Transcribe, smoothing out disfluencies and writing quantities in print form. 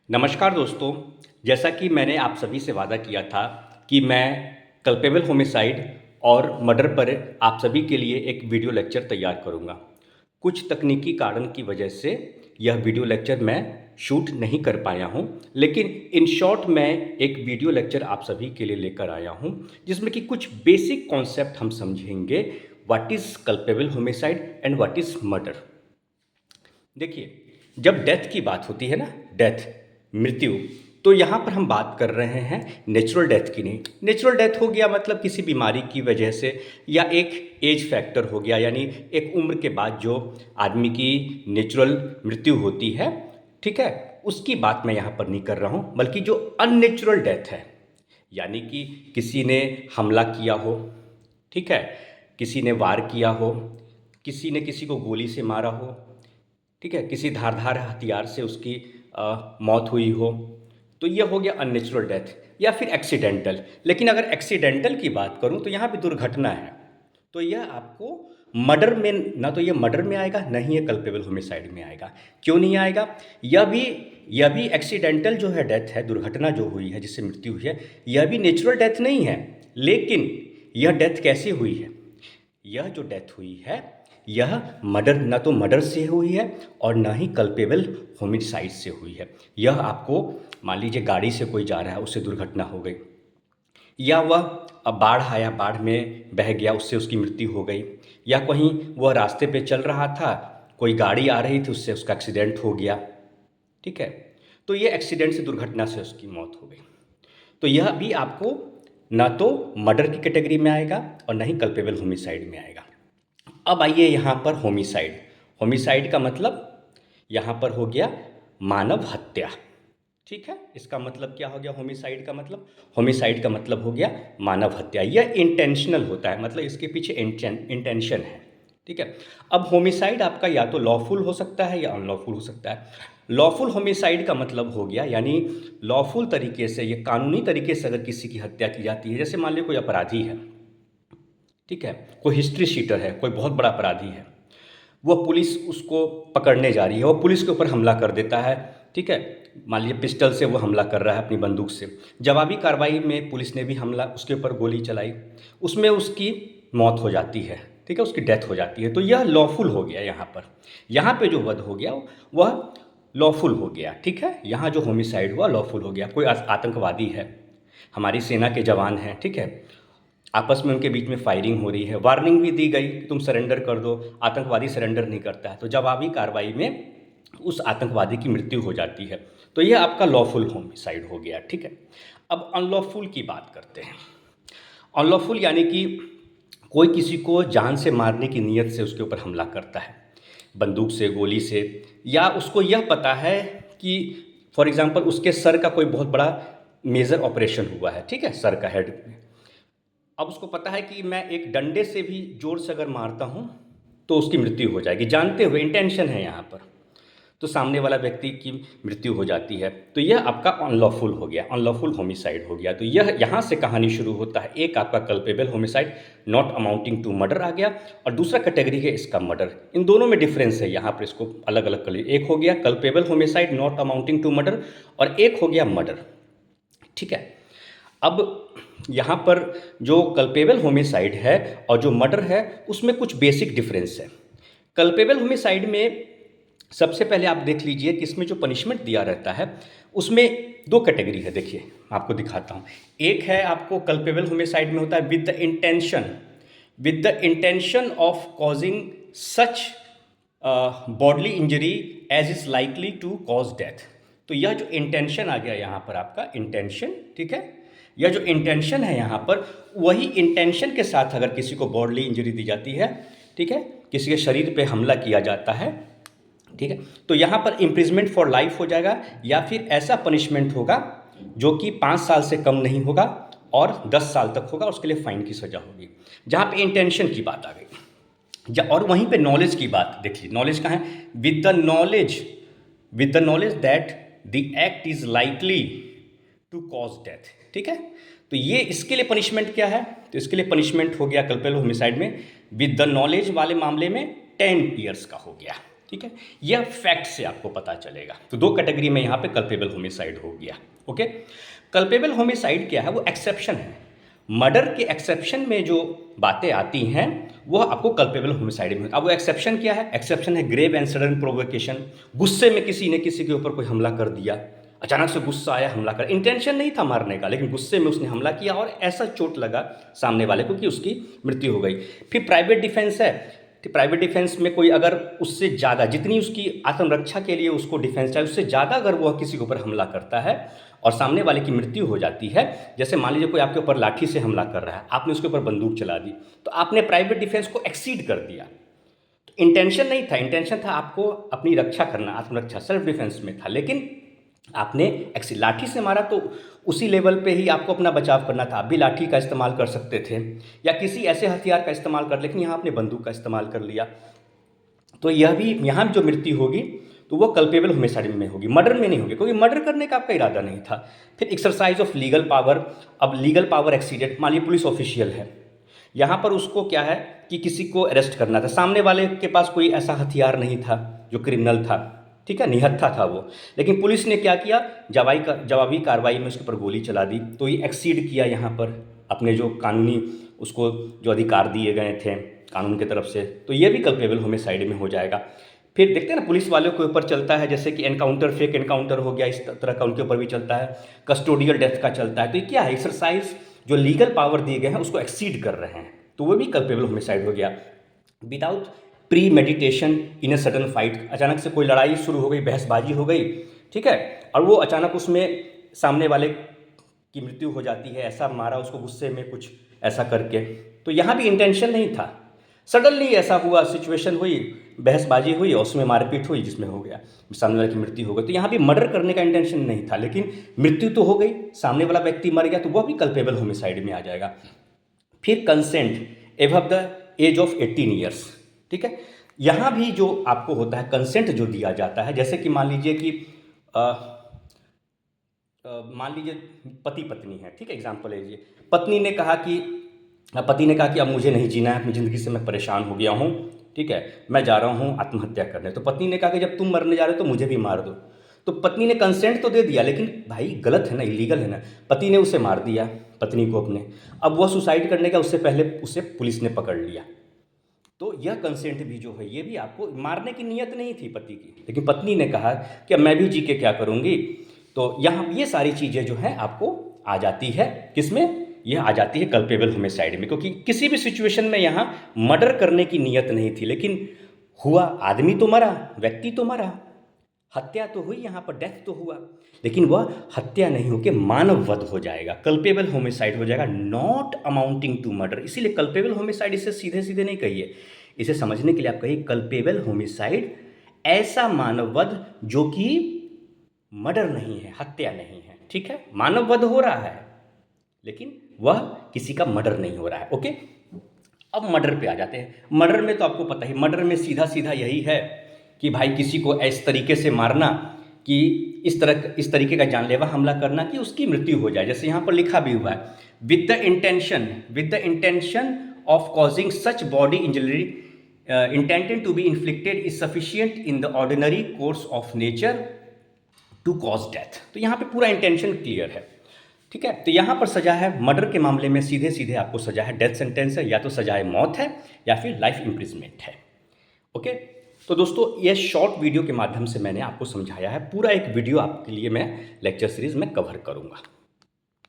नमस्कार दोस्तों। जैसा कि मैंने आप सभी से वादा किया था कि मैं कल्पेबल होमिसाइड और मर्डर पर आप सभी के लिए एक वीडियो लेक्चर तैयार करूंगा। कुछ तकनीकी कारण की वजह से यह वीडियो लेक्चर मैं शूट नहीं कर पाया हूं, लेकिन इन शॉर्ट मैं एक वीडियो लेक्चर आप सभी के लिए लेकर आया हूं, जिसमें कि कुछ बेसिक कॉन्सेप्ट हम समझेंगे। What is culpable homicide and what is murder. देखिए, जब डेथ की बात होती है ना, डेथ, मृत्यु, तो यहाँ पर हम बात कर रहे हैं नेचुरल डेथ की नहीं। नेचुरल डेथ हो गया मतलब किसी बीमारी की वजह से, या एक एज फैक्टर हो गया, यानी एक उम्र के बाद जो आदमी की नेचुरल मृत्यु होती है, ठीक है, उसकी बात मैं यहाँ पर नहीं कर रहा हूँ। बल्कि जो अननेचुरल डेथ है, यानी कि किसी ने हमला किया हो, ठीक है, किसी ने वार किया हो, किसी ने किसी को गोली से मारा हो, ठीक है, किसी धारदार हथियार से उसकी मौत हुई हो, तो ये हो गया अननेचुरल डेथ या फिर एक्सीडेंटल। लेकिन अगर एक्सीडेंटल की बात करूं तो यहाँ पे दुर्घटना है, तो यह आपको मर्डर में, ना तो ये मर्डर में आएगा, ना ही ये कल्पेबल होमिसाइड में आएगा। क्यों नहीं आएगा? यह भी एक्सीडेंटल जो है, डेथ है, दुर्घटना जो हुई है, जिससे मृत्यु हुई है, यह भी नेचुरल डेथ नहीं है। लेकिन यह डेथ कैसी हुई है? यह जो डेथ हुई है, यह मर्डर, ना तो मर्डर से हुई है और ना ही कल्पेबल होमिसाइड से हुई है। यह आपको, मान लीजिए गाड़ी से कोई जा रहा है, उससे दुर्घटना हो गई, या वह अब बाढ़ आया, बाढ़ में बह गया, उससे उसकी मृत्यु हो गई, या कहीं वह रास्ते पे चल रहा था, कोई गाड़ी आ रही थी, उससे उसका एक्सीडेंट हो गया, ठीक है, तो ये एक्सीडेंट से, दुर्घटना से उसकी मौत हो गई। तो यह भी आपको ना तो मर्डर की कैटेगरी में आएगा और ना ही कल्पेबल होमिसाइड में आएगा। अब आइए यहाँ पर होमिसाइड। होमिसाइड का मतलब यहाँ पर हो गया मानव हत्या, ठीक है। इसका मतलब क्या हो गया? होमिसाइड का मतलब, होमिसाइड का मतलब हो गया मानव हत्या। यह इंटेंशनल होता है, मतलब इसके पीछे इंटेंशन है, ठीक है। अब होमिसाइड आपका या तो लॉफुल हो सकता है या अनलॉफुल हो सकता है। लॉफुल होमिसाइड का मतलब हो गया, यानी लॉफुल तरीके से, ये कानूनी तरीके से अगर किसी की हत्या की जाती है, जैसे मान लीजिए कोई अपराधी है, ठीक है, कोई हिस्ट्री शीटर है, कोई बहुत बड़ा अपराधी है, वह पुलिस उसको पकड़ने जा रही है, वो पुलिस के ऊपर हमला कर देता है, ठीक है, मान लीजिए पिस्टल से वो हमला कर रहा है, अपनी बंदूक से। जवाबी कार्रवाई में पुलिस ने भी हमला, उसके ऊपर गोली चलाई, उसमें उसकी मौत हो जाती है, ठीक है, उसकी डेथ हो जाती है। तो यह लॉफुल हो गया। यहाँ पे जो वध हो गया वह लॉफुल हो गया, ठीक है। यहाँ जो होमिसाइड हुआ लॉफुल हो गया। कोई आतंकवादी है, हमारी सेना के जवान हैं, ठीक है, आपस में उनके बीच में फायरिंग हो रही है, वार्निंग भी दी गई कि तुम सरेंडर कर दो, आतंकवादी सरेंडर नहीं करता है, तो जवाबी कार्रवाई में उस आतंकवादी की मृत्यु हो जाती है। तो यह आपका लॉफुल होमिसाइड हो गया, ठीक है। अब अनलॉफुल की बात करते हैं। अनलॉफुल यानी कि कोई किसी को जान से मारने की नीयत से उसके ऊपर हमला करता है, बंदूक से, गोली से, या उसको यह पता है कि फॉर एग्जांपल उसके सर का कोई बहुत बड़ा मेजर ऑपरेशन हुआ है, ठीक है, सर का हेड। अब उसको पता है कि मैं एक डंडे से भी जोर से अगर मारता हूँ तो उसकी मृत्यु हो जाएगी, जानते हुए, इंटेंशन है यहाँ पर, तो सामने वाला व्यक्ति की मृत्यु हो जाती है। तो यह आपका अनलॉफुल हो गया, अनलॉफुल होमिसाइड हो गया। तो यह यहाँ से कहानी शुरू होता है। एक आपका culpable homicide not amounting to murder आ गया, और दूसरा कैटेगरी है इसका मर्डर। इन दोनों में डिफरेंस है, यहाँ पर इसको अलग अलग कर लीजिए। एक हो गया culpable homicide not amounting to murder, और एक हो गया मर्डर, ठीक है। अब यहाँ पर जो कल्पेबल होमिसाइड है और जो मर्डर है, उसमें कुछ बेसिक डिफरेंस है। कल्पेबल होमिसाइड में सबसे पहले आप देख लीजिए कि इसमें जो पनिशमेंट दिया रहता है, उसमें दो कैटेगरी है। देखिए, आपको दिखाता हूँ। एक है आपको कल्पेबल होमिसाइड में होता है with the intention of causing such bodily injury as is likely to cause death. तो यह जो इंटेंशन आ गया यहाँ पर, आपका इंटेंशन, ठीक है, यह जो इंटेंशन है यहाँ पर, वही इंटेंशन के साथ अगर किसी को बॉडली इंजरी दी जाती है, ठीक है, किसी के शरीर पे हमला किया जाता है, ठीक है, तो यहाँ पर इम्प्रिजमेंट फॉर लाइफ हो जाएगा, या फिर ऐसा पनिशमेंट होगा जो कि 5 साल से कम नहीं होगा और 10 साल तक होगा, उसके लिए फाइन की सज़ा होगी। जहाँ पे इंटेंशन की बात आ गई, और वहीं पे नॉलेज की बात देख लीजिए। नॉलेज कहाँ है? With the knowledge that the act is likely to cause death, ठीक है। तो ये इसके लिए पनिशमेंट क्या है? तो इसके लिए पनिशमेंट हो गया कल्पेबल होमिसाइड में, विद द नॉलेज वाले मामले में 10 ईयर्स का हो गया, ठीक है, यह फैक्ट से आपको पता चलेगा। तो दो कैटेगरी में यहाँ पे कल्पेबल होमिसाइड हो गया। ओके, कल्पेबल होमिसाइड क्या है, वो एक्सेप्शन है। मर्डर के एक्सेप्शन में जो बातें आती हैं वह आपको कल्पेबल होमिसाइड में। अब वो एक्सेप्शन क्या है, एक्सेप्शन है ग्रेव एंड सडन प्रोवोकेशन। गुस्से में किसी ने किसी के ऊपर कोई हमला कर दिया, अचानक से गुस्सा आया, हमला कर, इंटेंशन नहीं था मारने का, लेकिन गुस्से में उसने हमला किया और ऐसा चोट लगा सामने वाले को कि उसकी मृत्यु हो गई। फिर प्राइवेट डिफेंस है। प्राइवेट डिफेंस में कोई अगर उससे ज़्यादा, जितनी उसकी आत्मरक्षा के लिए उसको डिफेंस चाहिए, उससे ज़्यादा अगर वह किसी के ऊपर हमला करता है और सामने वाले की मृत्यु हो जाती है, जैसे मान लीजिए कोई आपके ऊपर लाठी से हमला कर रहा है, आपने उसके ऊपर बंदूक चला दी, तो आपने प्राइवेट डिफेंस को एक्सीड कर दिया। तो इंटेंशन नहीं था, इंटेंशन था आपको अपनी रक्षा करना, आत्मरक्षा, सेल्फ डिफेंस में था, लेकिन आपने लाठी से मारा तो उसी लेवल पे ही आपको अपना बचाव करना था। आप भी लाठी का इस्तेमाल कर सकते थे या किसी ऐसे हथियार का इस्तेमाल कर, लेकिन यहाँ आपने बंदूक का इस्तेमाल कर लिया। तो यह भी, यहाँ जो मृत्यु होगी तो वो कल्पेबल होमिसाइड में होगी, मर्डर में नहीं होगी, क्योंकि मर्डर करने का आपका इरादा नहीं था। फिर एक्सरसाइज ऑफ लीगल पावर। अब लीगल पावर एक्सीडेड, मान लीजिए पुलिस ऑफिशियल है, यहाँ पर उसको क्या है कि किसी को अरेस्ट करना था, सामने वाले के पास कोई ऐसा हथियार नहीं था जो क्रिमिनल था, ठीक है, निहत्था था वो, लेकिन पुलिस ने क्या किया, जवाबी कार्रवाई में उसके ऊपर गोली चला दी। तो ये एक्सीड किया यहाँ पर अपने जो कानूनी उसको जो अधिकार दिए गए थे कानून की तरफ से, तो ये भी कल्पेबल होमिसाइड में हो जाएगा। फिर देखते हैं ना, पुलिस वालों के ऊपर चलता है, जैसे कि एनकाउंटर, फेक एनकाउंटर हो गया, इस तरह का उनके ऊपर भी चलता है, कस्टोडियल डेथ का चलता है। तो ये क्या है, एक्सरसाइज जो लीगल पावर दिए गए हैं उसको एक्सीड कर रहे हैं, तो वो भी कल्पेबल होमिसाइड हो गया। Without pre meditation in a sudden fight, अचानक से कोई लड़ाई शुरू हो गई, बहसबाजी हो गई, ठीक है, और वो अचानक उसमें सामने वाले की मृत्यु हो जाती है, ऐसा मारा उसको गुस्से में कुछ ऐसा करके, तो यहाँ भी इंटेंशन नहीं था, सडनली ऐसा हुआ, सिचुएशन हुई, बहसबाजी हुई और उसमें मारपीट हुई जिसमें हो गया, सामने वाले की मृत्यु हो गई। तो यहाँ भी मर्डर करने का इंटेंशन नहीं था, लेकिन मृत्यु तो हो गई, सामने वाला व्यक्ति मर गया, तो वह भी कल्पेबल होमिसाइड में आ जाएगा। फिर consent above the age of 18 years, ठीक है, यहाँ भी जो आपको होता है कंसेंट जो दिया जाता है, जैसे कि मान लीजिए कि मान लीजिए पति पत्नी है, ठीक है, एग्जाम्पल लीजिए, पति ने कहा कि अब मुझे नहीं जीना है, अपनी ज़िंदगी से मैं परेशान हो गया हूँ, ठीक है, मैं जा रहा हूँ आत्महत्या करने। तो पत्नी ने कहा कि जब तुम मरने जा रहे हो तो मुझे भी मार दो। तो पत्नी ने कंसेंट तो दे दिया, लेकिन भाई गलत है ना, इलीगल है ना, पति ने उसे मार दिया, पत्नी को अपने, अब वह सुसाइड करने का उससे पहले उसे पुलिस ने पकड़ लिया। तो यह कंसेंट भी जो है, ये भी आपको, मारने की नीयत नहीं थी पति की, लेकिन पत्नी ने कहा कि अब मैं भी जी के क्या करूँगी। तो यहाँ ये सारी चीज़ें जो हैं आपको आ जाती है, किसमें, यह आ जाती है कल्पेबल होमिसाइड में, क्योंकि किसी भी सिचुएशन में यहाँ मर्डर करने की नीयत नहीं थी, लेकिन हुआ, आदमी तो मरा, व्यक्ति तो मरा, हत्या तो हुई, यहाँ पर डेथ तो हुआ, लेकिन वह हत्या नहीं होकर मानववध हो जाएगा, कल्पेबल होमिसाइड हो जाएगा, नॉट अमाउंटिंग टू मर्डर। इसीलिए कल्पेबल होमिसाइड इसे सीधे सीधे नहीं कहिए, इसे समझने के लिए आप कहिए कल्पेबल होमिसाइड, ऐसा मानववध जो कि मर्डर नहीं है, हत्या नहीं है, ठीक है, मानववध हो रहा है लेकिन वह किसी का मर्डर नहीं हो रहा है। ओके, अब मर्डर पे आ जाते हैं। मर्डर में तो आपको पता ही, मर्डर में सीधा सीधा यही है कि भाई किसी को इस तरीके से मारना कि इस तरीके का जानलेवा हमला करना कि उसकी मृत्यु हो जाए, जैसे यहाँ पर लिखा भी हुआ है, with the intention of causing such body injury intended to be inflicted is sufficient in the ordinary course of nature to cause death. तो यहाँ पे पूरा इंटेंशन क्लियर है, ठीक है। तो यहाँ पर सजा है, मर्डर के मामले में सीधे सीधे आपको सजा है, डेथ सेंटेंस है, या तो सजाए मौत है या फिर लाइफ इम्प्रिजमेंट है। ओके, तो दोस्तों ये शॉर्ट वीडियो के माध्यम से मैंने आपको समझाया है, पूरा एक वीडियो आपके लिए मैं लेक्चर सीरीज में कवर करूँगा।